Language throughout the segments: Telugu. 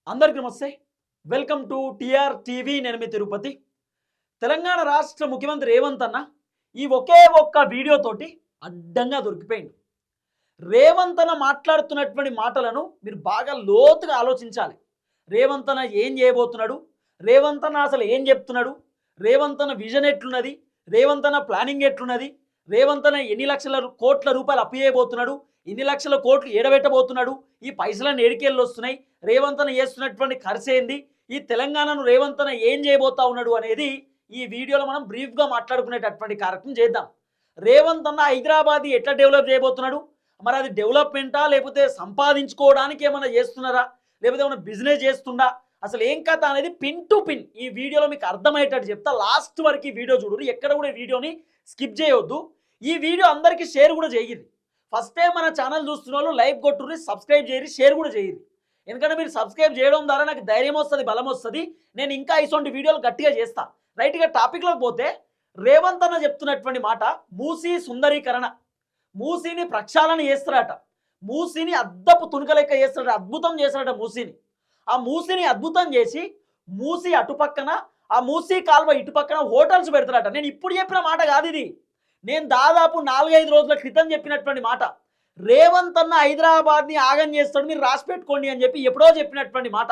అందరికీ నమస్తే. Welcome to TR TV. నేను మీ తిరుపతి. తెలంగాణ రాష్ట్ర ముఖ్యమంత్రి రేవంత్ అన్న ఈ ఒకే ఒక్క వీడియో తోటి అడ్డంగా దొరికిపోయింది. రేవంత్ అన్న మాట్లాడుతున్నటువంటి మాటలను మీరు బాగా లోతుగా ఆలోచించాలి. రేవంత్ అన్న ఏం చేయబోతున్నాడు, రేవంత్ అన్న అసలు ఏం చెప్తున్నాడు, రేవంత్ అన్న విజన్ ఎట్లున్నది, రేవంత్ అన్న ప్లానింగ్ ఎట్లున్నది, రేవంత్ అన్న ఎన్ని లక్షల కోట్ల రూపాయలు అప్పు చేయబోతున్నాడు, ఇన్ని లక్షల కోట్లు ఏడబెట్టబోతున్నాడు, ఈ పైసలను ఏడికెళ్ళి వస్తున్నాయి, రేవంత్ అన్న చేస్తున్నటువంటి ఖర్చు ఏంది, ఈ తెలంగాణను రేవంత్ అన్న ఏం చేయబోతా ఉన్నాడు అనేది ఈ వీడియోలో మనం బ్రీఫ్గా మాట్లాడుకునేటటువంటి కార్యక్రమం చేద్దాం. రేవంత్ అన్న హైదరాబాద్ ఎట్లా డెవలప్ చేయబోతున్నాడు, మరి అది డెవలప్మెంటా లేకపోతే సంపాదించుకోవడానికి ఏమైనా చేస్తున్నారా, లేకపోతే ఏమైనా బిజినెస్ చేస్తుండా, అసలు ఏం కథ అనేది పిన్ టు పిన్ ఈ వీడియోలో మీకు అర్థమయ్యేటట్టు చెప్తా. లాస్ట్ వరకు ఈ వీడియో చూడరు, ఎక్కడ కూడా ఈ వీడియోని స్కిప్ చేయొద్దు. ఈ వీడియో అందరికీ షేర్ కూడా చేయరు. ఫస్ట్ టైం మన ఛానల్ చూస్తున్న వాళ్ళు లైక్ కొట్టుర్రి, సబ్స్క్రైబ్ చేయరు, షేర్ కూడా చేయరు. ఎందుకంటే మీరు సబ్స్క్రైబ్ చేయడం ద్వారా నాకు ధైర్యం వస్తుంది, బలం వస్తుంది, నేను ఇంకా ఇటువంటి వీడియోలు గట్టిగా చేస్తా. రైట్గా టాపిక్లోకి పోతే రేవంత్ అన్న చెప్తున్నటువంటి మాట మూసీ సుందరీకరణ. మూసీని ప్రక్షాళన చేస్తారట, మూసీని అద్దపు తుణుకలెక్క చేస్తారట, అద్భుతం చేస్తారట మూసీని. ఆ మూసీని అద్భుతం చేసి మూసీ అటుపక్కన, ఆ మూసీ కాల్వ ఇటుపక్కన హోటల్స్ పెడతారట. నేను ఇప్పుడు చెప్పిన మాట కాదు ఇది, నేను దాదాపు 4-5 రోజుల క్రితం చెప్పినటువంటి మాట. రేవంత్ అన్న హైదరాబాద్ని ఆగం చేస్తాడు, మీరు రాసి పెట్టుకోండి అని చెప్పి ఎప్పుడో చెప్పినటువంటి మాట.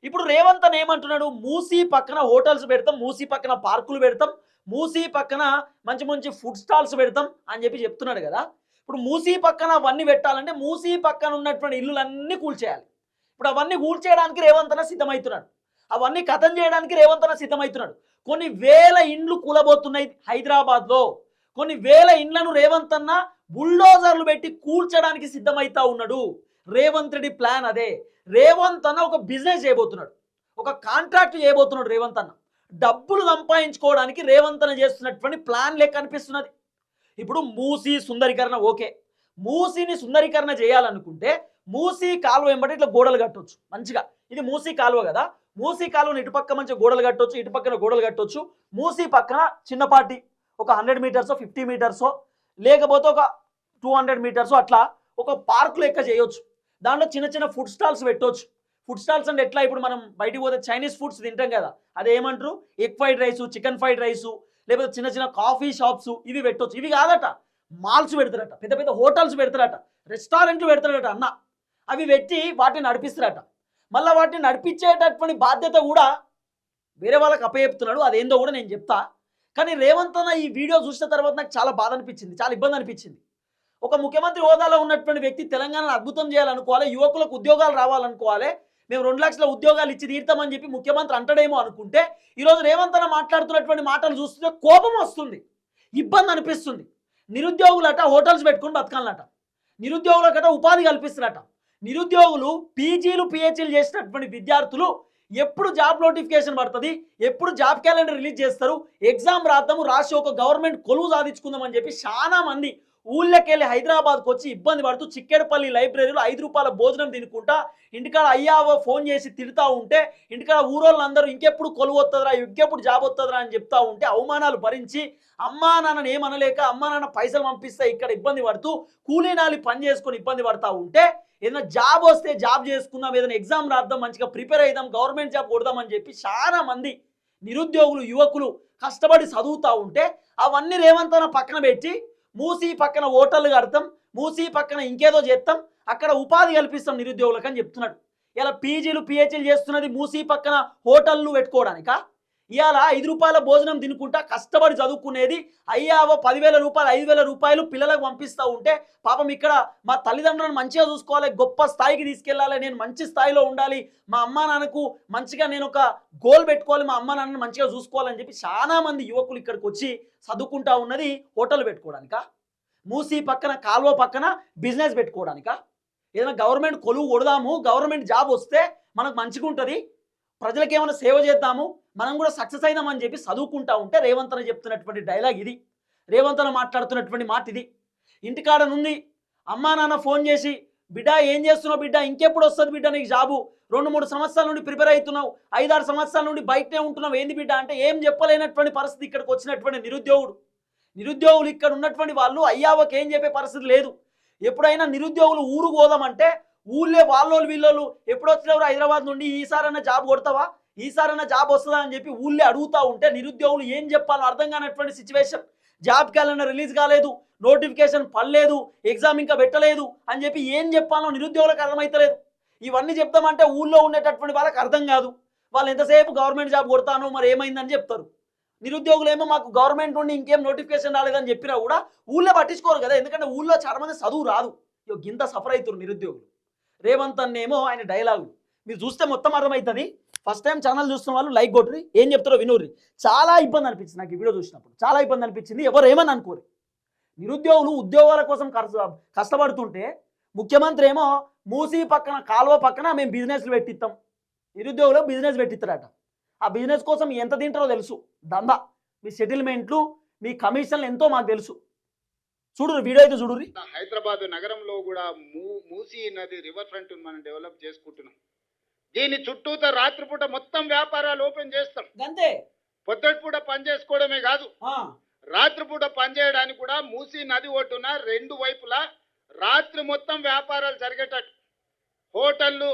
ఇప్పుడు రేవంత్ అన్న ఏమంటున్నాడు, మూసీ పక్కన హోటల్స్ పెడతాం, మూసీ పక్కన పార్కులు పెడతాం, మూసీ పక్కన మంచి మంచి ఫుడ్ స్టాల్స్ పెడతాం అని చెప్పి చెప్తున్నాడు కదా. ఇప్పుడు మూసీ పక్కన అవన్నీ పెట్టాలంటే మూసీ పక్కన ఉన్నటువంటి ఇల్లులన్నీ కూల్చేయాలి. ఇప్పుడు అవన్నీ కూల్చేయడానికి రేవంత్ అన్న సిద్ధమవుతున్నాడు, అవన్నీ కథం చేయడానికి రేవంత్ అన్న సిద్ధమవుతున్నాడు. కొన్ని వేల ఇండ్లు కూలబోతున్నాయి హైదరాబాద్లో, కొన్ని వేల ఇండ్లను రేవంత్ అన్న బుల్డోజర్లు పెట్టి కూల్చడానికి సిద్ధమవుతా ఉన్నాడు. రేవంత్ రెడ్డి ప్లాన్ అదే. రేవంత్ అన్న ఒక బిజినెస్ చేయబోతున్నాడు, ఒక కాంట్రాక్ట్ చేయబోతున్నాడు. రేవంత్ అన్న డబ్బులు సంపాదించుకోవడానికి రేవంత్ అన్న చేస్తున్నటువంటి ప్లాన్ లెక్క అనిపిస్తున్నది. ఇప్పుడు మూసీ సుందరీకరణ ఓకే, మూసీని సుందరీకరణ చేయాలనుకుంటే మూసీ కాలువ వెంబడి ఇట్లా గోడలు కట్టొచ్చు మంచిగా. ఇది మూసీ కాలువ కదా, మూసీ కాలువని ఇటుపక్క మంచిగా గోడలు కట్టొచ్చు, ఇటుపక్కన గోడలు కట్టొచ్చు. మూసీ పక్కన చిన్నపాటి ఒక 100 మీటర్సో 50 మీటర్సో లేకపోతే ఒక 200 మీటర్సో అట్లా ఒక పార్క్ లెక్క చేయొచ్చు. దాంట్లో చిన్న చిన్న ఫుడ్ స్టాల్స్ పెట్టవచ్చు. ఫుడ్ స్టాల్స్ అంటే ఎట్లా, ఇప్పుడు మనం బయటికి పోతే చైనీస్ ఫుడ్స్ తింటాం కదా, అదేమంటారు egg fried rice, chicken fried rice, లేకపోతే చిన్న చిన్న కాఫీ షాప్స్ ఇవి పెట్టవచ్చు. ఇవి కాదట, మాల్స్ పెడతారట, పెద్ద పెద్ద హోటల్స్ పెడతారట, రెస్టారెంట్లు పెడతారట అన్న. అవి పెట్టి వాటిని నడిపిస్తారట. మళ్ళీ వాటిని నడిపించేటటువంటి బాధ్యత కూడా వేరే వాళ్ళకి అప్పచెప్తున్నాడు. అదేందో కూడా నేను చెప్తా. కానీ రేవంత్ అన్న ఈ వీడియో చూసిన తర్వాత నాకు చాలా బాధ అనిపించింది, చాలా ఇబ్బంది అనిపించింది. ఒక ముఖ్యమంత్రి హోదాలో ఉన్నటువంటి వ్యక్తి తెలంగాణను అద్భుతం చేయాలనుకోవాలి, యువకులకు ఉద్యోగాలు రావాలనుకోవాలి, మేము 2 లక్షల ఉద్యోగాలు ఇచ్చి తీర్తామని చెప్పి ముఖ్యమంత్రి అంటాడేమో అనుకుంటే ఈరోజు రేవంత్ అన్న మాట్లాడుతున్నటువంటి మాటలు చూస్తుంటే కోపం వస్తుంది, ఇబ్బంది అనిపిస్తుంది. నిరుద్యోగులట హోటల్స్ పెట్టుకుని బతకాలట, నిరుద్యోగులకట ఉపాధి కల్పిస్తారట. నిరుద్యోగులు పీజీలు పిహెచ్డీలు చేసినటువంటి విద్యార్థులు ఎప్పుడు జాబ్ నోటిఫికేషన్ పడుతుంది, ఎప్పుడు జాబ్ క్యాలెండర్ రిలీజ్ చేస్తారు, ఎగ్జామ్ రాద్దాము, రాసి ఒక గవర్నమెంట్ కొలువు సాధించుకుందామని చెప్పి చాలా మంది ఊళ్ళకి వెళ్ళి హైదరాబాద్కి వచ్చి ఇబ్బంది పడుతూ చిక్కేడపల్లి లైబ్రరీలో 5 రూపాయల భోజనం తినుకుంటా ఇంటికాడ అయ్యావో ఫోన్ చేసి తిడుతూ ఉంటే, ఇంటికాడ ఊరోళ్ళందరూ ఇంకెప్పుడు కొలువు వస్తుందిరా, ఇంకెప్పుడు జాబ్ వస్తుందిరా అని చెప్తా ఉంటే అవమానాలు భరించి అమ్మా నాన్నని ఏమనలేక అమ్మా నాన్న పైసలు పంపిస్తే ఇక్కడ ఇబ్బంది పడుతూ కూలీ నాలి పని చేసుకొని ఇబ్బంది పడతా ఉంటే, ఏదైనా జాబ్ వస్తే జాబ్ చేసుకుందాం, ఏదైనా ఎగ్జామ్ రాద్దాం, మంచిగా ప్రిపేర్ అవుదాం, గవర్నమెంట్ జాబ్ కొడదామని చెప్పి చాలా మంది నిరుద్యోగులు యువకులు కష్టపడి చదువుతూ ఉంటే అవన్నీ రేవంత్ అన్న పక్కన పెట్టి మూసీ పక్కన హోటళ్ళు కడతాం, మూసీ పక్కన ఇంకేదో చేస్తాం, అక్కడ ఉపాధి కల్పిస్తాం నిరుద్యోగులకు అని చెప్తున్నాడు. ఇలా పీజీలు పిహెచ్డీలు చేస్తున్నది మూసీ పక్కన హోటళ్ళు పెట్టుకోవడానిక? ఇవాళ 5 రూపాయల భోజనం తినుకుంటా కష్టపడి చదువుకునేది అయ్యావో 10,000 రూపాయలు 5,000 రూపాయలు పిల్లలకు పంపిస్తూ ఉంటే పాపం ఇక్కడ మా తల్లిదండ్రులను మంచిగా చూసుకోవాలి, గొప్ప స్థాయికి తీసుకెళ్ళాలి, నేను మంచి స్థాయిలో ఉండాలి, మా అమ్మా నాన్నకు మంచిగా నేను ఒక గోల్ పెట్టుకోవాలి, మా అమ్మా నాన్నని మంచిగా చూసుకోవాలని చెప్పి చాలా మంది యువకులు ఇక్కడికి వచ్చి చదువుకుంటా ఉన్నది హోటల్ పెట్టుకోవడానిక? మూసీ పక్కన కాలువ పక్కన బిజినెస్ పెట్టుకోవడానిక? ఏదైనా గవర్నమెంట్ కొలువు కొడదాము, గవర్నమెంట్ జాబ్ వస్తే మనకు మంచిగా ఉంటుంది, ప్రజలకు ఏమైనా సేవ చేద్దాము, మనం కూడా సక్సెస్ అయిదామని చెప్పి చదువుకుంటా ఉంటే రేవంత్ అన్న చెప్తున్నటువంటి డైలాగ్ ఇది, రేవంత్ అన్న మాట్లాడుతున్నటువంటి మాట ఇది. ఇంటికాడ నుండి అమ్మా నాన్న ఫోన్ చేసి బిడ్డ ఏం చేస్తున్నావు బిడ్డ, ఇంకెప్పుడు వస్తుంది బిడ్డ నీకు జాబు, 2-3 సంవత్సరాల నుండి ప్రిపేర్ అవుతున్నావు, 5-6 సంవత్సరాల నుండి బయటనే ఉంటున్నావు, ఏంది బిడ్డ అంటే ఏం చెప్పలేనటువంటి పరిస్థితి ఇక్కడికి వచ్చినటువంటి నిరుద్యోగులు ఇక్కడ ఉన్నటువంటి వాళ్ళు అయ్యావకి ఏం చెప్పే పరిస్థితి లేదు. ఎప్పుడైనా నిరుద్యోగులు ఊరు పోదామంటే ఊళ్ళే వాళ్ళోళ్ళు వీళ్ళోళ్ళు ఎప్పుడు వచ్చినప్పుడు హైదరాబాద్ నుండి ఈసారన్నా జాబ్ కొడతావా, ఈసారన్నా జాబ్ వస్తుందా అని చెప్పి ఊళ్ళే అడుగుతూ ఉంటే నిరుద్యోగులు ఏం చెప్పాలో అర్థం కానటువంటి సిచ్యువేషన్. జాబ్ క్యాలెండర్ రిలీజ్ కాలేదు, నోటిఫికేషన్ పడలేదు, ఎగ్జామ్ ఇంకా పెట్టలేదు అని చెప్పి ఏం చెప్పాలో నిరుద్యోగులకు అర్థమవుతలేదు. ఇవన్నీ చెప్తామంటే ఊళ్ళో ఉండేటటువంటి వాళ్ళకి అర్థం కాదు. వాళ్ళు ఎంతసేపు గవర్నమెంట్ జాబ్ కొడతానో మరి ఏమైందని చెప్తారు. నిరుద్యోగులు ఏమో మాకు గవర్నమెంట్ నుండి ఇంకేం నోటిఫికేషన్ రాలేదని చెప్పినా కూడా ఊళ్ళో పట్టించుకోరు కదా, ఎందుకంటే ఊళ్ళో చాలా మంది చదువు రాదు. గింత సఫర్ అవుతారు నిరుద్యోగులు. రేవంత్ అన్నేమో ఆయన డైలాగులు మీరు చూస్తే మొత్తం అర్థమవుతుంది. ఫస్ట్ టైం ఛానల్ చూస్తున్న వాళ్ళు లైక్ కొట్టుర్రి, ఏం చెప్తారో వినుర్రి. చాలా ఇబ్బంది అనిపించింది నాకు ఈ వీడియో చూసినప్పుడు, చాలా ఇబ్బంది అనిపించింది. ఎవరు ఏమని అనుకోరు. నిరుద్యోగులు ఉద్యోగాల కోసం కష్టపడుతుంటే ముఖ్యమంత్రి ఏమో మూసీ పక్కన కాలువ పక్కన మేము బిజినెస్లు పెట్టిస్తాం, నిరుద్యోగులు బిజినెస్ పెట్టిస్తారట. ఆ బిజినెస్ కోసం ఎంత తింటారో తెలుసు, దందా, మీ సెటిల్మెంట్లు, మీ కమిషన్లు ఎంతో మాకు తెలుసు. చూడు వీడియో అయితే చూడు. హైదరాబాద్ నగరంలో కూడా మూసీ నది రివర్ ఫ్రంట్ మనం డెవలప్ చేసుకుంటున్నాం. దీని చుట్టూత రాత్రిపూట మొత్తం వ్యాపారాలు ఓపెన్ చేస్తాం. అంతే, పొద్దుటిపూట పని చేసుకోవడమే కాదు, రాత్రిపూట పని చేయడానికి కూడా మూసీ నది ఒడ్డున రెండు వైపులా రాత్రి మొత్తం వ్యాపారాలు జరిగేటట్టు హోటళ్ళు,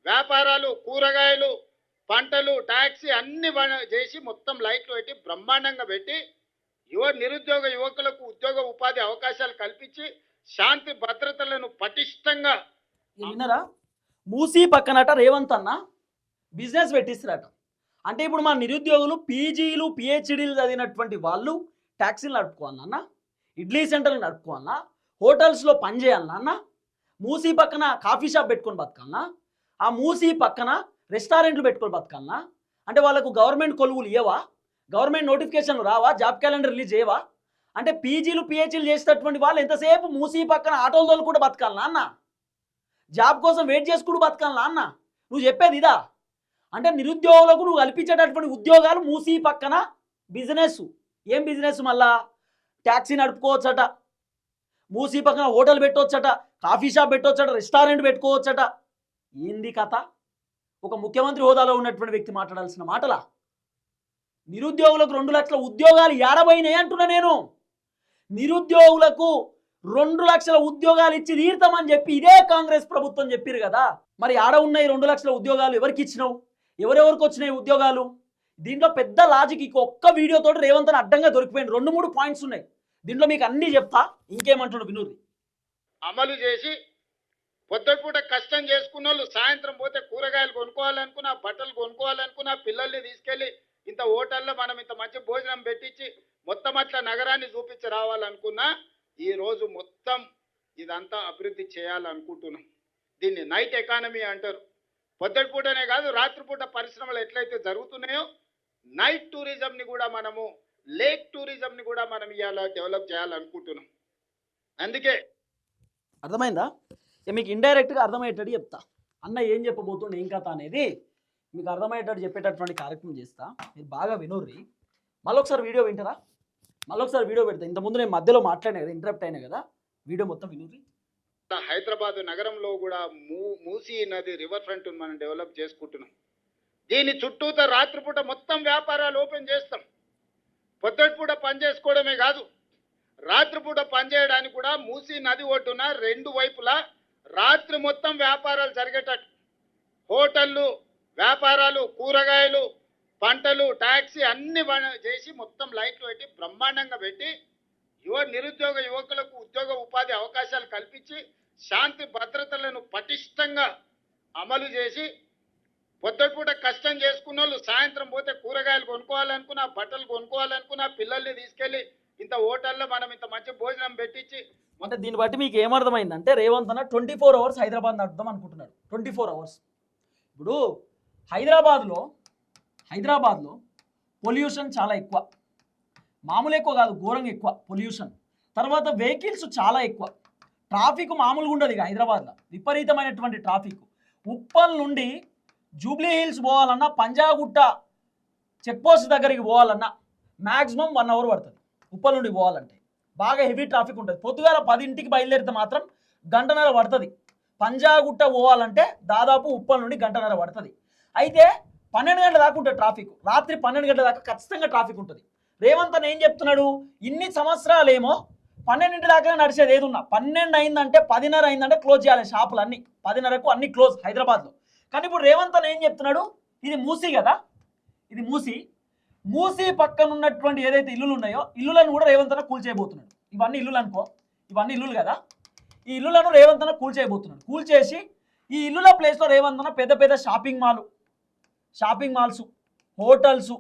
వ్యాపారాలు, కూరగాయలు, పంటలు, టాక్సీ అన్ని చేసి మొత్తం లైట్లు పెట్టి బ్రహ్మాండంగా పెట్టి నిరుద్యోగ యువకులకు ఉద్యోగ ఉపాధి అవకాశాలు కల్పించి శాంతి భద్రతలను పటిష్టంగా. విన్నారా, మూసీ పక్కనట రేవంత్ అన్న బిజినెస్ పెట్టిస్తారట. అంటే ఇప్పుడు మా నిరుద్యోగులు పీజీలు పిహెచ్డీలు చదివినటువంటి వాళ్ళు ట్యాక్సీలు నడుపుకోవాలన్న, ఇడ్లీ సెంటర్లు నడుపుకోవాలన్నా, హోటల్స్లో పని చేయాలన్నా, మూసీ పక్కన కాఫీ షాప్ పెట్టుకొని బతకాలన్నా, ఆ మూసీ పక్కన రెస్టారెంట్లు పెట్టుకొని బతకాలన్నా. అంటే వాళ్ళకు గవర్నమెంట్ కొలువులు ఇవ్వవా, గవర్నమెంట్ నోటిఫికేషన్లు రావా, జాబ్ క్యాలెండర్ రిలీజ్ చేయవా? అంటే పీజీలు పిహెచ్డీలు చేసేటటువంటి వాళ్ళు ఎంతసేపు మూసీ పక్కన ఆటోలు కూడా బతకాలనా అన్న, జాబ్ కోసం వెయిట్ చేసుకుంటూ బతకాలనా అన్న? నువ్వు చెప్పేది ఇదా? అంటే నిరుద్యోగులకు నువ్వు కల్పించేటటువంటి ఉద్యోగాలు మూసీ పక్కన బిజినెస్. ఏం బిజినెస్? మళ్ళా ట్యాక్సీ నడుపుకోవచ్చట, మూసీ పక్కన హోటల్ పెట్టవచ్చట, కాఫీ షాప్ పెట్టవచ్చట, రెస్టారెంట్ పెట్టుకోవచ్చట. ఏంది కథ? ఒక ముఖ్యమంత్రి హోదాలో ఉన్నటువంటి వ్యక్తి మాట్లాడాల్సిన మాటలా? నిరుద్యోగులకు 2 లక్షల ఉద్యోగాలు ఏడబోయినాయి అంటున్నా నేను. నిరుద్యోగులకు 2 లక్షల ఉద్యోగాలు ఇచ్చి తీరుతామని చెప్పి ఇదే కాంగ్రెస్ ప్రభుత్వం చెప్పారు కదా. మరి ఆడ ఉన్నాయి 2 లక్షల ఉద్యోగాలు ఎవరికి ఇచ్చినావు? ఎవరెవరికి వచ్చినాయి ఉద్యోగాలు? దీంట్లో పెద్ద లాజిక్ ఒక్క వీడియోతో రేవంత్ అడ్డంగా దొరికిపోయింది. 2-3 పాయింట్స్ ఉన్నాయి దీంట్లో, మీకు అన్ని చెప్తా. ఇంకేమంటున్నాడు వినూరి. అమలు చేసి పొద్దుపూట కష్టం చేసుకున్న వాళ్ళు సాయంత్రం పోతే కూరగాయలు కొనుక్కోవాలనుకున్నా, బట్టలు కొనుక్కోవాలనుకున్నా, పిల్లల్ని తీసుకెళ్లి ఇంత హోటల్లో మనం ఇంత మంచి భోజనం పెట్టించి మొత్తం అట్లా నగరాన్ని చూపించి రావాలనుకున్నా, ఈ రోజు మొత్తం ఇదంతా అభివృద్ధి చేయాలనుకుంటున్నాం. దీన్ని నైట్ ఎకానమీ అంటారు. పొద్దుపూటనే కాదు, రాత్రిపూట పరిశ్రమలు ఎట్లయితే జరుగుతున్నాయో నైట్ టూరిజంని కూడా మనము, లేక్ టూరిజంని కూడా మనం ఇవాళ డెవలప్ చేయాలనుకుంటున్నాం. అందుకే అర్థమైందా? మీకు ఇండైరెక్ట్గా అర్థమయ్యేటట్టు చెప్తా. అన్న ఏం చెప్పబోతుండే ఏం కథ అనేది మీకు అర్థమయ్యేటట్టు చెప్పేటటువంటి కార్యక్రమం చేస్తా. మీరు బాగా వినూర్రి. మళ్ళొకసారి వీడియో వింటారా? మళ్ళొకసారి వీడియో పెడతా. ఇంతకుముందు నేను మధ్యలో మాట్లాడినా కదా, ఇంటరప్ట్ అయినా కదా, వీడియో మొత్తం వినూర్రి. హైదరాబాద్ నగరంలో కూడా మూసీ నది రివర్ ఫ్రంట్ మనం డెవలప్ చేసుకుంటున్నాం. దీని చుట్టూత రాత్రిపూట మొత్తం వ్యాపారాలు ఓపెన్ చేస్తాం. పొద్దుటిపూట పని చేసుకోవడమే కాదు, రాత్రిపూట పని చేయడానికి కూడా మూసీ నది ఒడ్డున రెండు వైపులా రాత్రి మొత్తం వ్యాపారాలు జరిగేటట్టు హోటళ్ళు, వ్యాపారాలు, కూరగాయలు, పంటలు, టాక్సీ అన్ని చేసి మొత్తం లైట్లు పెట్టి బ్రహ్మాండంగా పెట్టి నిరుద్యోగ యువకులకు ఉద్యోగ ఉపాధి అవకాశాలు కల్పించి శాంతి భద్రతలను పటిష్టంగా అమలు చేసి పొద్దుపూట కష్టం చేసుకున్న వాళ్ళు సాయంత్రం పోతే కూరగాయలు కొనుక్కోవాలనుకున్నా, బట్టలు కొనుక్కోవాలనుకున్నా, పిల్లల్ని తీసుకెళ్లి ఇంత హోటల్లో మనం ఇంత మంచి భోజనం పెట్టించి. అంటే దీన్ని బట్టి మీకు ఏమర్థమైందంటే రేవంత్ అన్న 24 అవర్స్ హైదరాబాద్ నడుపుదాం అనుకుంటున్నాడు. 24 అవర్స్. ఇప్పుడు హైదరాబాద్లో పొల్యూషన్ చాలా ఎక్కువ, మామూలు ఎక్కువ కాదు, ఘోరంగా ఎక్కువ పొల్యూషన్. తర్వాత వెహికల్స్ చాలా ఎక్కువ, ట్రాఫిక్ మామూలుగా ఉండదు. ఇక హైదరాబాద్లో విపరీతమైనటువంటి ట్రాఫిక్. ఉప్పల్ నుండి జూబ్లీ హిల్స్ పోవాలన్నా, పంజాగుట్ట చెక్పోస్ట్ దగ్గరికి పోవాలన్నా మ్యాక్సిమం 1 అవర్ పడుతుంది. ఉప్పల్ నుండి పోవాలంటే బాగా హెవీ ట్రాఫిక్ ఉంటుంది. పొద్దుగాల 10ంటికి బయలుదేరితే మాత్రం 1.5 గంటల పడుతుంది. పంజాగుట్ట పోవాలంటే దాదాపు ఉప్పల్ నుండి 1.5 గంటల పడుతుంది. అయితే 12 గంటల దాకా ఉంటుంది ట్రాఫిక్. రాత్రి 12 గంటల దాకా ఖచ్చితంగా ట్రాఫిక్ ఉంటుంది. రేవంత్ అన్న ఏం చెప్తున్నాడు? ఇన్ని సంవత్సరాలేమో 12 దాకా నడిచేది ఏది ఉన్నా 12 అయిందంటే 10:30 అయిందంటే క్లోజ్ చేయాలి షాపులు అన్ని 10:30కు అన్ని క్లోజ్ హైదరాబాద్లో. కానీ ఇప్పుడు రేవంత్ అన్న ఏం చెప్తున్నాడు, ఇది మూసీ కదా, ఇది మూసీ పక్కన ఉన్నటువంటి ఏదైతే ఇల్లులు ఉన్నాయో ఇల్లులను కూడా రేవంత్ అన్న కూల్చేయబోతున్నాడు. ఇవన్నీ ఇల్లులు అనుకో, ఇవన్నీ ఇల్లులు కదా, ఈ ఇల్లులను రేవంత్ అన్న కూల్చేయబోతున్నాడు. కూల్చేసి ఈ ఇల్లుల ప్లేస్లో రేవంత్ అన్న పెద్ద పెద్ద షాపింగ్ మాల్స్, హోటల్స్,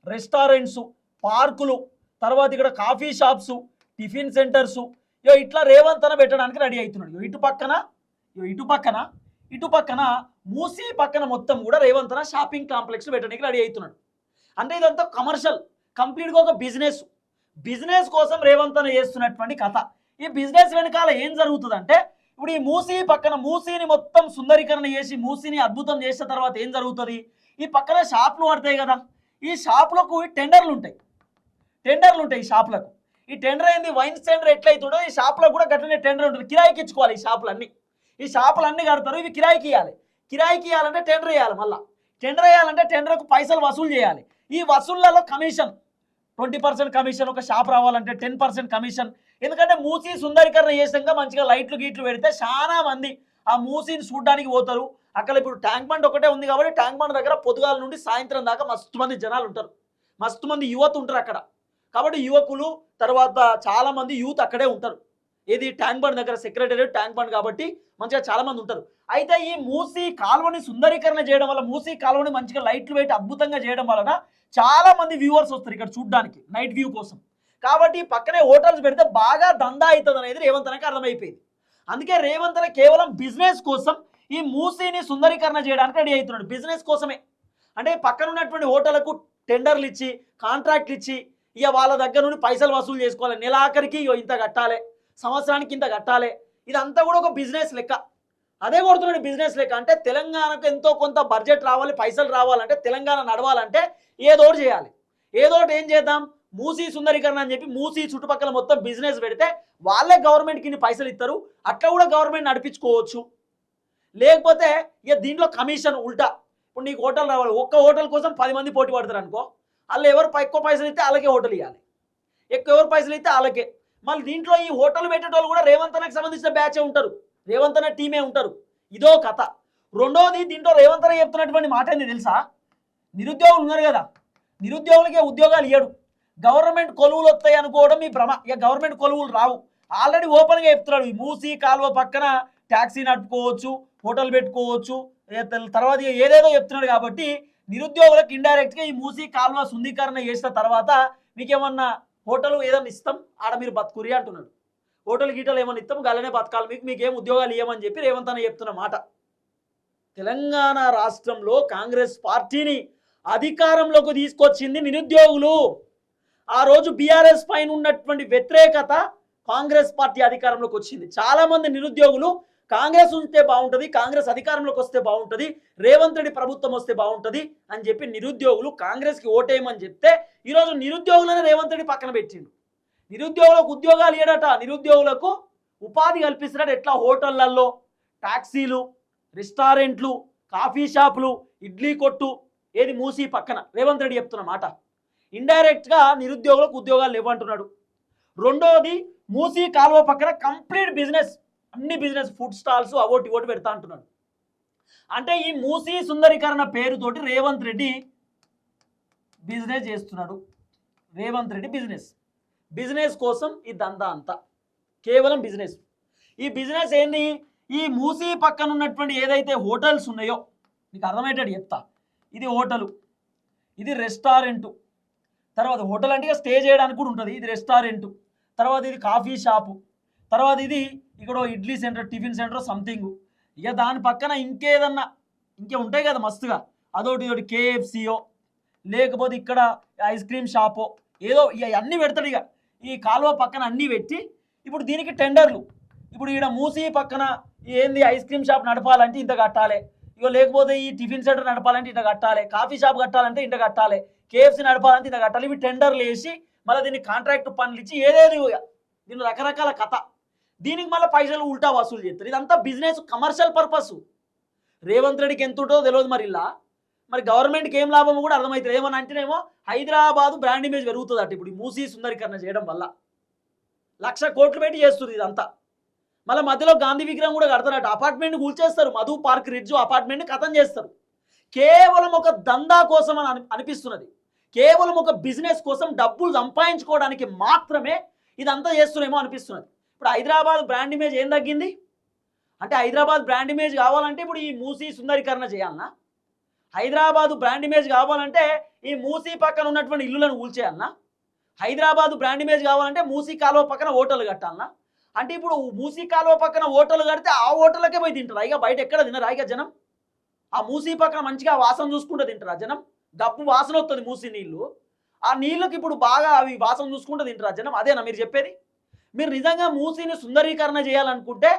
రెస్టారెంట్స్, పార్కులు, తర్వాత ఇక్కడ కాఫీ షాప్స్, టిఫిన్ సెంటర్స్, ఇట్లా రేవంత్ అన్న పెట్టడానికి రెడీ అవుతున్నాడు. ఇటు పక్కన మూసీ పక్కన మొత్తం కూడా రేవంత్ అన్న షాపింగ్ కాంప్లెక్స్ పెట్టడానికి రెడీ అవుతున్నాడు. అంటే ఇదంతా కమర్షియల్, కంప్లీట్గా ఒక బిజినెస్ కోసం రేవంత్ అన్న చేస్తున్నటువంటి కథ. ఈ బిజినెస్ వెనకాల ఏం జరుగుతుందంటే, ఇప్పుడు ఈ మూసీ పక్కన మూసీని మొత్తం సుందరీకరణ చేసి మూసీని అద్భుతం చేసిన తర్వాత ఏం జరుగుతుంది, ఈ పక్కన షాపులు పడతాయి కదా, ఈ షాపులకు టెండర్లు ఉంటాయి ఈ షాపులకు. ఈ టెండర్ అయింది వైన్స్ టెండర్ ఎట్లయితుండో ఈ షాపులకు కూడా గట్లనే టెండర్ ఉంటుంది. కిరాయికి ఇచ్చుకోవాలి ఈ షాపులన్నీ కడతారు, ఇవి కిరాయికి ఇవ్వాలంటే టెండర్ వేయాలి. మళ్ళీ టెండర్ వేయాలంటే టెండర్కు పైసలు వసూలు చేయాలి. ఈ వసూళ్లలో కమిషన్ 20% కమిషన్, ఒక షాప్ రావాలంటే 10% కమిషన్. ఎందుకంటే మూసీ సుందరీకరణ చేసాక మంచిగా లైట్లు గీట్లు పెడితే చాలా మంది ఆ మూసీని చూడడానికి పోతారు. అక్కడ ఇప్పుడు ట్యాంక్ బండ్ ఒకటే ఉంది కాబట్టి ట్యాంక్ బండ్ దగ్గర పొద్దుగాల నుండి సాయంత్రం దాకా మస్తు మంది జనాలు ఉంటారు, మస్తు మంది యువత ఉంటారు అక్కడ. కాబట్టి యువకులు తర్వాత చాలా మంది యూత్ అక్కడే ఉంటారు. ఏది ట్యాంక్ బండ్ దగ్గర, సెక్రటరీ ట్యాంక్ బండ్ కాబట్టి మంచిగా చాలా మంది ఉంటారు. అయితే ఈ మూసీ కాలువని సుందరీకరణ చేయడం వల్ల, మూసీ కాలువని మంచిగా లైట్లు పెట్టి అద్భుతంగా చేయడం వలన చాలా మంది వ్యూవర్స్ వస్తారు ఇక్కడ చూడడానికి నైట్ వ్యూ కోసం. కాబట్టి పక్కనే హోటల్స్ పెడితే బాగా దందా అవుతుంది అనేది రేవంత్ అన్నకి అర్థమైపోయింది. అందుకే రేవంత్ అన్న కేవలం బిజినెస్ కోసం ఈ మూసీని సుందరీకరణ చేయడానికి రెడీ అవుతున్నాడు, బిజినెస్ కోసమే. అంటే పక్కన ఉన్నటువంటి హోటళ్లకు టెండర్లు ఇచ్చి, కాంట్రాక్ట్లు ఇచ్చి, ఇక వాళ్ళ దగ్గర నుండి పైసలు వసూలు చేసుకోవాలి. నెలాఖరికి ఇంత కట్టాలి, సంవత్సరానికి ఇంత కట్టాలి. ఇదంతా కూడా ఒక బిజినెస్ లెక్క. అదే కొడుతున్నాడు బిజినెస్ లెక్క. అంటే తెలంగాణకు ఎంతో కొంత బడ్జెట్ రావాలి, పైసలు రావాలంటే, తెలంగాణ నడవాలంటే ఏదోటి చేయాలి. ఏదోటి ఏం చేద్దాం, మూసీ సుందరీకరణ అని చెప్పి మూసీ చుట్టుపక్కల మొత్తం బిజినెస్ పెడితే వాళ్ళే గవర్నమెంట్కి ఇన్ని పైసలు ఇస్తారు, అట్లా కూడా గవర్నమెంట్ నడిపించుకోవచ్చు. లేకపోతే ఇక దీంట్లో కమిషన్ ఉల్టా. ఇప్పుడు నీకు హోటల్ రావాలి, ఒక్క హోటల్ కోసం 10 మంది పోటీ పడతారు అనుకో, వాళ్ళు ఎవరు ఎక్కువ పైసలు ఇస్తే వాళ్ళకే హోటల్ ఇవ్వాలి, ఎవరు పైసలు ఇస్తే వాళ్ళకే. మళ్ళీ దీంట్లో ఈ హోటల్ పెట్టేటోళ్ళు కూడా రేవంత్ అన్నకి సంబంధించిన బ్యాచే ఉంటారు, రేవంత్ అన్న టీమే ఉంటారు. ఇదో కథ. రెండోది, దీంట్లో రేవంత్ అన్న చెప్తున్నటువంటి మాట ఏంది తెలుసా, నిరుద్యోగులు ఉన్నారు కదా, నిరుద్యోగులకే ఉద్యోగాలు ఇయ్యడు, గవర్నమెంట్ కొలువులు వస్తాయి అనుకోవడం ఈ భ్రమ. ఇక గవర్నమెంట్ కొలువులు రావు. ఆల్రెడీ ఓపెన్గా చెప్తున్నాడు, ఈ మూసీ కాలువ పక్కన ట్యాక్సీ నడుపుకోవచ్చు, హోటల్ పెట్టుకోవచ్చు, తర్వాత ఏదేదో చెప్తున్నాడు. కాబట్టి నిరుద్యోగులకు ఇండైరెక్ట్గా ఈ మూసీ కాలువ శుద్ధీకరణ చేసిన తర్వాత మీకేమన్నా హోటల్ ఏదన్నా ఇస్తాం, ఆడ మీరు బతుకురి అంటున్నాడు. హోటల్ గీటలు ఏమన్నా ఇస్తాం, గల్లనే బతకాలి, మీకేం ఉద్యోగాలు ఇవ్వమని చెప్పి రేవంత్ అన్న చెప్తున్న మాట. తెలంగాణ రాష్ట్రంలో కాంగ్రెస్ పార్టీని అధికారంలోకి తీసుకొచ్చింది నిరుద్యోగులు. ఆ రోజు బీఆర్ఎస్ పైన ఉన్నటువంటి వ్యతిరేకత కాంగ్రెస్ పార్టీ అధికారంలోకి వచ్చింది. చాలా మంది నిరుద్యోగులు కాంగ్రెస్ ఉంటే బాగుంటుంది, కాంగ్రెస్ అధికారంలోకి వస్తే బాగుంటుంది, రేవంత్ రెడ్డి ప్రభుత్వం వస్తే బాగుంటుంది అని చెప్పి నిరుద్యోగులు కాంగ్రెస్కి ఓటేయమని చెప్తే ఈరోజు నిరుద్యోగులను రేవంత్ రెడ్డి పక్కన పెట్టిండు. నిరుద్యోగులకు ఉద్యోగాలు ఇయ్యడట, నిరుద్యోగులకు ఉపాధి కల్పిస్తున్నాడు. ఎట్లా, హోటళ్లలో, టాక్సీలు, రెస్టారెంట్లు, కాఫీ షాపులు, ఇడ్లీ కొట్టు, ఏది మూసీ పక్కన. రేవంత్ రెడ్డి చెప్తున్న మాట. ఇండైరెక్ట్గా నిరుద్యోగులకు ఉద్యోగాలు ఇవ్వంటున్నాడు. రెండోది, మూసీ కాలువ పక్కన కంప్లీట్ బిజినెస్, అన్ని బిజినెస్, ఫుడ్ స్టాల్స్ అవోటి ఇవోటి పెడతా అంటున్నాడు. అంటే ఈ మూసీ సుందరీకరణ పేరుతోటి రేవంత్ రెడ్డి బిజినెస్ చేస్తున్నాడు. రేవంత్ రెడ్డి బిజినెస్ కోసం ఈ దందా అంతా కేవలం బిజినెస్. ఈ బిజినెస్ ఏంది, ఈ మూసీ పక్కన ఉన్నటువంటి ఏదైతే హోటల్స్ ఉన్నాయో మీకు అర్థమయ్యేటట్టు చెప్తా. ఇది హోటలు, ఇది రెస్టారెంటు, తర్వాత హోటల్ అంటే స్టే చేయడానికి కూడా ఉంటుంది, ఇది రెస్టారెంటు, తర్వాత ఇది కాఫీ షాపు, తర్వాత ఇది ఇక్కడ idli centre, tiffin centre something. ఇక దాని పక్కన ఇంకే ఉంటాయి కదా మస్తుగా, అదొకటి ఇదొకటి కేఎఫ్సీయో, లేకపోతే ఇక్కడ ఐస్ క్రీమ్ షాపో, ఏదో ఇక అన్నీ పెడతాడు. ఇక ఈ కాలువ పక్కన అన్నీ పెట్టి ఇప్పుడు దీనికి టెండర్లు. ఇప్పుడు ఇక్కడ మూసీ పక్కన ఏంది ఐస్ క్రీమ్ షాప్ నడపాలంటే ఇంత కట్టాలి, ఇక లేకపోతే ఈ టిఫిన్ సెంటర్ నడపాలంటే ఇంత కట్టాలి, కాఫీ షాప్ కట్టాలంటే ఇంత కట్టాలి, కేఎఫ్సీ నడపాలంటే ఇంత కట్టాలి. ఇవి టెండర్లు వేసి మళ్ళీ దీన్ని కాంట్రాక్ట్ పనులు ఇచ్చి ఏదేది దీని రకరకాల కథ. దీనికి మళ్ళీ పైసలు ఉల్టా వసూలు చేస్తారు. ఇదంతా బిజినెస్, కమర్షియల్ పర్పస్. రేవంత్ రెడ్డికి ఎంత ఉంటుందో తెలియదు మరి. ఇలా మరి గవర్నమెంట్కి ఏం లాభమో కూడా అర్థమవుతుంది. ఏమని అంటేనేమో హైదరాబాద్ బ్రాండ్ ఇమేజ్ పెరుగుతుంది అట ఇప్పుడు ఈ మూసీ సుందరీకరణ చేయడం వల్ల. 1,00,000 కోట్లు పెట్టి చేస్తుంది ఇదంతా. మళ్ళీ మధ్యలో గాంధీ విగ్రహం కూడా కడతారట. అపార్ట్మెంట్ కూల్చేస్తారు, మధు పార్క్ రిడ్జ్ అపార్ట్మెంట్ని కథం చేస్తారు. కేవలం ఒక దందా కోసం అని అనిపిస్తున్నది. కేవలం ఒక బిజినెస్ కోసం డబ్బులు సంపాదించుకోవడానికి మాత్రమే ఇదంతా చేస్తున్నామో అనిపిస్తున్నది. ఇప్పుడు హైదరాబాద్ బ్రాండ్ ఇమేజ్ ఏం తగ్గింది అంటే, హైదరాబాద్ బ్రాండ్ ఇమేజ్ కావాలంటే ఇప్పుడు ఈ మూసీ సుందరీకరణ చేయాలన్నా? హైదరాబాద్ బ్రాండ్ ఇమేజ్ కావాలంటే ఈ మూసీ పక్కన ఉన్నటువంటి ఇల్లులను కూల్చేయాలన్నా? హైదరాబాద్ బ్రాండ్ ఇమేజ్ కావాలంటే మూసీ కాలువ పక్కన హోటళ్ళు కట్టాలన్నా? అంటే ఇప్పుడు మూసీ కాలువ పక్కన హోటళ్ళు కడితే ఆ హోటళ్ళకే పోయి తింటారు. ఇక బయట ఎక్కడ తినరా ఇక జనం? ఆ మూసీ పక్కన మంచిగా వాసన చూసుకుంటూ తింటారా జనం? డబ్బు వాసన వస్తుంది మూసీ నీళ్ళు. ఆ నీళ్ళకి ఇప్పుడు బాగా అవి వాసన చూసుకుంటూ తింటారా జనం? అదేనా మీరు చెప్పేది? మీరు నిజంగా మూసీని సుందరీకరణ చేయాలనుకుంటే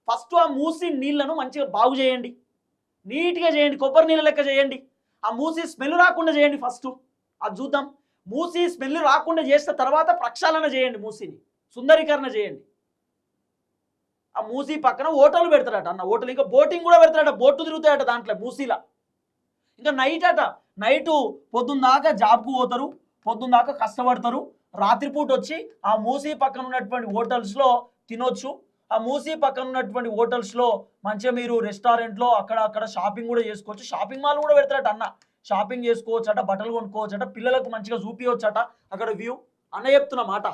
ఫస్ట్ ఆ మూసీ నీళ్లను మంచిగా బాగు చేయండి, నీట్గా చేయండి, కొబ్బరి నీళ్ళ లెక్క చేయండి. ఆ మూసీ స్మెల్ రాకుండా చేయండి ఫస్ట్, అది చూద్దాం. మూసీ స్మెల్ రాకుండా చేసిన తర్వాత ప్రక్షాళన చేయండి, మూసీని సుందరీకరణ చేయండి. ఆ మూసీ పక్కన హోటల్ పెడతారట అన్న, హోటల్ ఇంకా బోటింగ్ కూడా పెడతారట, బోట్లు తిరుగుతాయట దాంట్లో మూసీలా. ఇంకా నైట్ అట, నైటు పొద్దున్న దాకా జాబ్కు పోతారు, పొద్దున్న దాకా కష్టపడతారు, రాత్రిపూట వచ్చి ఆ మూసీ పక్కన ఉన్నటువంటి హోటల్స్లో తినొచ్చు. ఆ మూసీ పక్కన ఉన్నటువంటి హోటల్స్లో మంచిగా మీరు రెస్టారెంట్లో అక్కడ షాపింగ్ కూడా చేసుకోవచ్చు. షాపింగ్ మాల్ కూడా పెడతారట అన్న, షాపింగ్ చేసుకోవచ్చట, బట్టలు కొనుక్కోవచ్చట, పిల్లలకు మంచిగా చూపించవచ్చట అక్కడ వ్యూ అన్న చెప్తున్న మాట.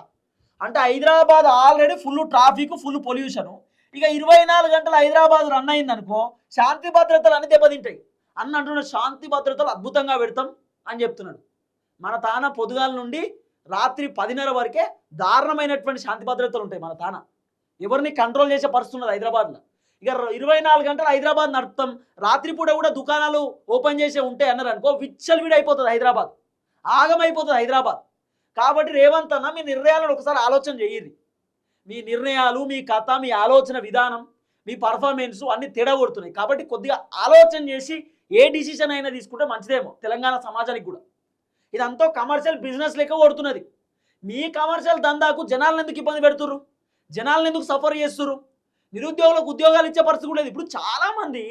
అంటే Hyderabad already full traffic, full pollution. ఇక 24 గంటలు హైదరాబాద్ రన్ అయింది అనుకో, శాంతి భద్రతలు అన్ని దెబ్బతింటాయి అన్న అంటున్నాడు. శాంతి భద్రతలు అద్భుతంగా పెడతాం అని చెప్తున్నాడు. మన తాన పొద్దుగాల నుండి రాత్రి 10:30 వరకే దారుణమైనటువంటి శాంతి భద్రతలు ఉంటాయి మన తాన. ఎవరిని కంట్రోల్ చేసే పరిస్థితి ఉన్నది హైదరాబాద్లో. ఇక 24 గంటలు హైదరాబాద్ నడుపుతాం, రాత్రిపూట కూడా దుకాణాలు ఓపెన్ చేసే ఉంటాయి అన్నారు అనుకో, విచ్చలవిడి అయిపోతుంది హైదరాబాద్, ఆగమైపోతుంది హైదరాబాద్. కాబట్టి రేవంత్ అన్న మీ నిర్ణయాలను ఒకసారి ఆలోచన చేయండి. మీ నిర్ణయాలు, మీ కథ, మీ ఆలోచన విధానం, మీ పర్ఫార్మెన్స్ అన్ని తేడా కొడుతున్నాయి. కాబట్టి కొద్దిగా ఆలోచన చేసి ఏ డిసిషన్ అయినా తీసుకుంటే మంచిదేమో తెలంగాణ సమాజానికి కూడా. ఇదంతా కమర్షియల్ బిజినెస్ లెక్క కొడుతున్నది. మీ కమర్షియల్ దందాకు జనాలను ఎందుకు ఇబ్బంది పెడుతుర్రు? జనాలను ఎందుకు సఫర్ చేస్తుర్రు? నిరుద్యోగులకు ఉద్యోగాలు ఇచ్చే పరిస్థితి కూడా లేదు. ఇప్పుడు చాలామంది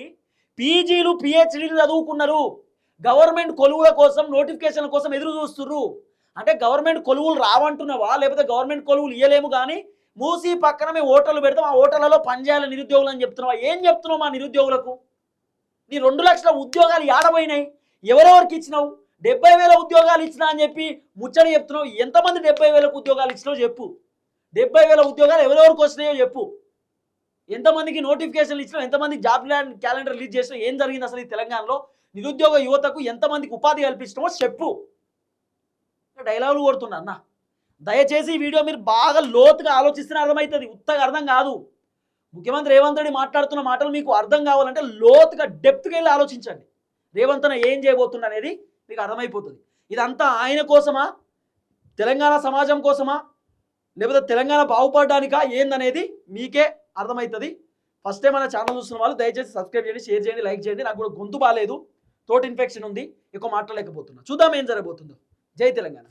పీజీలు, పిహెచ్డీలు చదువుకున్నారు, గవర్నమెంట్ కొలువుల కోసం, నోటిఫికేషన్ల కోసం ఎదురు చూస్తుర్రు. అంటే గవర్నమెంట్ కొలువులు రావంటున్నావా, లేకపోతే గవర్నమెంట్ కొలువులు ఇయ్యలేము కానీ మూసీ పక్కన మేము హోటళ్ళు పెడతాం, ఆ హోటళ్లలో పనిచేయాలి నిరుద్యోగులు అని చెప్తున్నావా? ఏం చెప్తున్నావు మా నిరుద్యోగులకు? నీ 2 లక్షల ఉద్యోగాలు ఏడబోయినాయి? ఎవరెవరికి ఇచ్చినావు? 70,000 ఉద్యోగాలు ఇచ్చినా అని చెప్పి ముచ్చట చెప్తున్నావు. ఎంతమంది 70,000 ఉద్యోగాలు ఇచ్చినావు చెప్పు. 70,000 ఉద్యోగాలు ఎవరెవరికి వచ్చినాయో చెప్పు. ఎంతమందికి నోటిఫికేషన్లు ఇచ్చినావు, ఎంతమందికి జాబ్ క్యాలెండర్ రిలీజ్ చేసినావు, ఏం జరిగింది అసలు ఈ తెలంగాణలో? నిరుద్యోగ యువతకు ఎంతమందికి ఉపాధి కల్పించినావో చెప్పు. డైలాగులు కొడుతున్నా అన్న. దయచేసి ఈ వీడియో మీరు బాగా లోతుగా ఆలోచిస్తేనే అర్థమవుతుంది, ఉత్తగా అర్థం కాదు. ముఖ్యమంత్రి రేవంత్ రెడ్డి మాట్లాడుతున్న మాటలు మీకు అర్థం కావాలంటే లోతుగా డెప్త్గా వెళ్ళి ఆలోచించండి. రేవంత్ అన్న ఏం చేయబోతున్నా అనేది మీకు అర్థమైపోతుంది. ఇదంతా ఆయన కోసమా, తెలంగాణ సమాజం కోసమా, లేకపోతే తెలంగాణ బాగుపడడానికా ఏందనేది మీకే అర్థమవుతుంది. ఫస్ట్ టైం మన ఛానల్ చూస్తున్న వాళ్ళు దయచేసి సబ్స్క్రైబ్ చేయండి, షేర్ చేయండి, లైక్ చేయండి. నాకు కూడా గొంతు బాగాలేదు, థ్రోట్ ఇన్ఫెక్షన్ ఉంది, ఎక్కువ మాట్లాడలేకపోతున్నా. చూద్దాం ఏం జరగబోతుందో. జై తెలంగాణ.